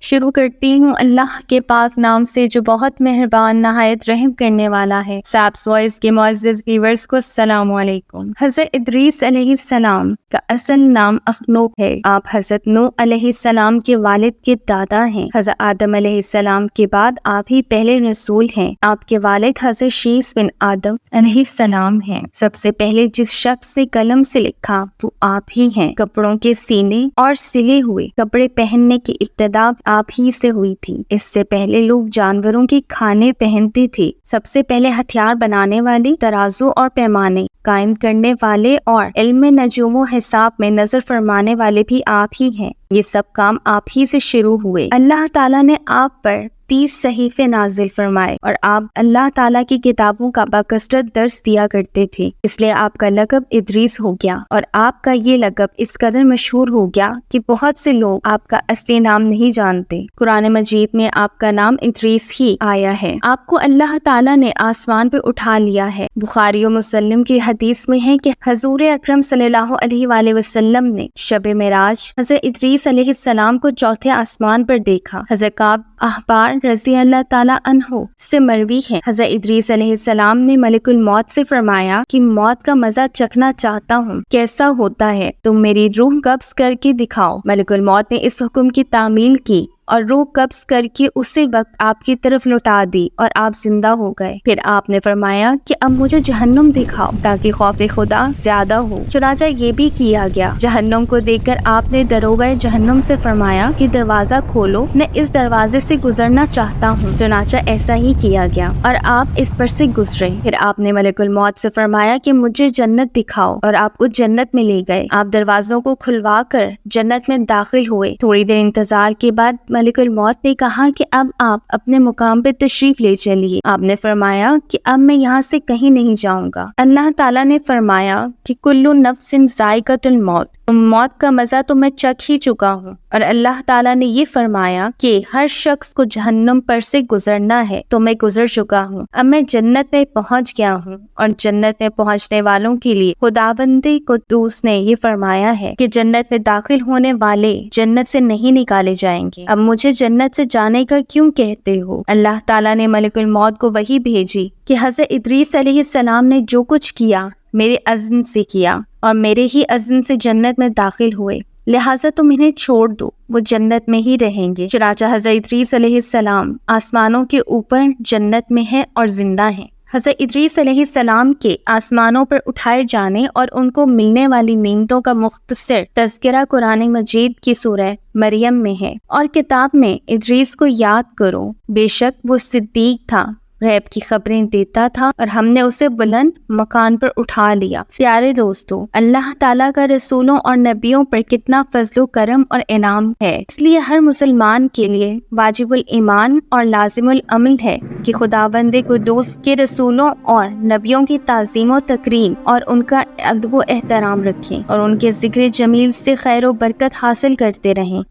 شروع کرتی ہوں اللہ کے پاک نام سے جو بہت مہربان نہایت رحم کرنے والا ہے۔ سیپس وائس کے معزز ویورز کو السلام علیکم۔ حضرت ادریس علیہ السلام کا اصل نام اخنوق ہے۔ آپ حضرت نوح علیہ السلام کے والد کے دادا ہیں۔ حضرت آدم علیہ السلام کے بعد آپ ہی پہلے رسول ہیں۔ آپ کے والد حضرت شیس بن آدم علیہ السلام ہیں۔ سب سے پہلے جس شخص نے قلم سے لکھا وہ آپ ہی ہیں۔ کپڑوں کے سینے اور سلے ہوئے کپڑے پہننے کی ابتدا آپ ہی سے ہوئی تھی۔ اس سے پہلے لوگ جانوروں کی کھانے پہنتے تھے۔ سب سے پہلے ہتھیار بنانے والے، ترازو اور پیمانے قائم کرنے والے اور علم نجوم و حساب میں نظر فرمانے والے بھی آپ ہی ہیں۔ یہ سب کام آپ ہی سے شروع ہوئے۔ اللہ تعالیٰ نے آپ پر 30 صحیفے نازل فرمائے اور آپ اللہ تعالیٰ کی کتابوں کا بکثرت درس دیا کرتے تھے، اس لیے آپ کا لقب ادریس ہو گیا، اور آپ کا یہ لقب اس قدر مشہور ہو گیا کہ بہت سے لوگ آپ کا اصلی نام نہیں جانتے۔ قرآن مجید میں آپ کا نام ادریس ہی آیا ہے۔ آپ کو اللہ تعالیٰ نے آسمان پہ اٹھا لیا ہے۔ بخاری و مسلم کی حدیث میں ہے کہ حضور اکرم صلی اللہ علیہ وآلہ وسلم نے شب معراج حضرت ادریس علیہ السلام کو چوتھے آسمان پر دیکھا۔ حضرت کعب احبار رضی اللہ تعالیٰ عنہ سے مروی ہے، حضرت ادریس علیہ السلام نے ملک الموت سے فرمایا کہ موت کا مزہ چکھنا چاہتا ہوں، کیسا ہوتا ہے؟ تم میری روح قبض کر کے دکھاؤ۔ ملک الموت نے اس حکم کی تعمیل کی اور روح قبض کر کے اسی وقت آپ کی طرف لوٹا دی اور آپ زندہ ہو گئے۔ پھر آپ نے فرمایا کہ اب مجھے جہنم دکھاؤ تاکہ خوف خدا زیادہ ہو۔ چنانچہ یہ بھی کیا گیا۔ جہنم کو دیکھ کر آپ نے داروغہ جہنم سے فرمایا کہ دروازہ کھولو، میں اس دروازے سے گزرنا چاہتا ہوں۔ چنانچہ ایسا ہی کیا گیا اور آپ اس پر سے گزرے۔ پھر آپ نے ملک الموت سے فرمایا کہ مجھے جنت دکھاؤ، اور آپ کو جنت میں لے گئے۔ آپ دروازوں کو کھلوا کر جنت میں داخل ہوئے۔ تھوڑی دیر انتظار کے بعد ملک الموت نے کہا کہ اب آپ اپنے مقام پہ تشریف لے چلیے۔ آپ نے فرمایا کہ اب میں یہاں سے کہیں نہیں جاؤں گا۔ اللہ تعالیٰ نے فرمایا کہ کل نفس ذائقۃ الموت، موت کا مزہ تو میں چکھ ہی چکا ہوں۔ اور اللہ تعالیٰ نے یہ فرمایا کہ ہر شخص کو جہنم پر سے گزرنا ہے، تو میں گزر چکا ہوں۔ اب میں جنت میں پہنچ گیا ہوں، اور جنت میں پہنچنے والوں کے لیے خداوند قدوس نے یہ فرمایا ہے کہ جنت میں داخل ہونے والے جنت سے نہیں نکالے جائیں گے۔ اب مجھے جنت سے جانے کا کیوں کہتے ہو؟ اللہ تعالیٰ نے ملک الموت کو وحی بھیجی کہ حضرت ادریس علیہ السلام نے جو کچھ کیا میرے اذن سے کیا، اور میرے ہی اذن سے جنت میں داخل ہوئے، لہٰذا تم انہیں چھوڑ دو، وہ جنت میں ہی رہیں گے۔ چنانچہ حضرت ادریس علیہ السلام آسمانوں کے اوپر جنت میں ہے اور زندہ ہیں۔ حضرت ادریس علیہ السلام کے آسمانوں پر اٹھائے جانے اور ان کو ملنے والی نعمتوں کا مختصر تذکرہ قرآن مجید کی سورہ مریم میں ہے، اور کتاب میں ادریس کو یاد کرو، بے شک وہ صدیق تھا، غیب کی خبریں دیتا تھا، اور ہم نے اسے بلند مکان پر اٹھا لیا۔ پیارے دوستو، اللہ تعالیٰ کا رسولوں اور نبیوں پر کتنا فضل و کرم اور انعام ہے، اس لیے ہر مسلمان کے لیے واجب الایمان اور لازم العمل ہے کہ خداوند قدوس کے رسولوں اور نبیوں کی تعظیم و تکریم اور ان کا ادب و احترام رکھیں، اور ان کے ذکر جمیل سے خیر و برکت حاصل کرتے رہیں۔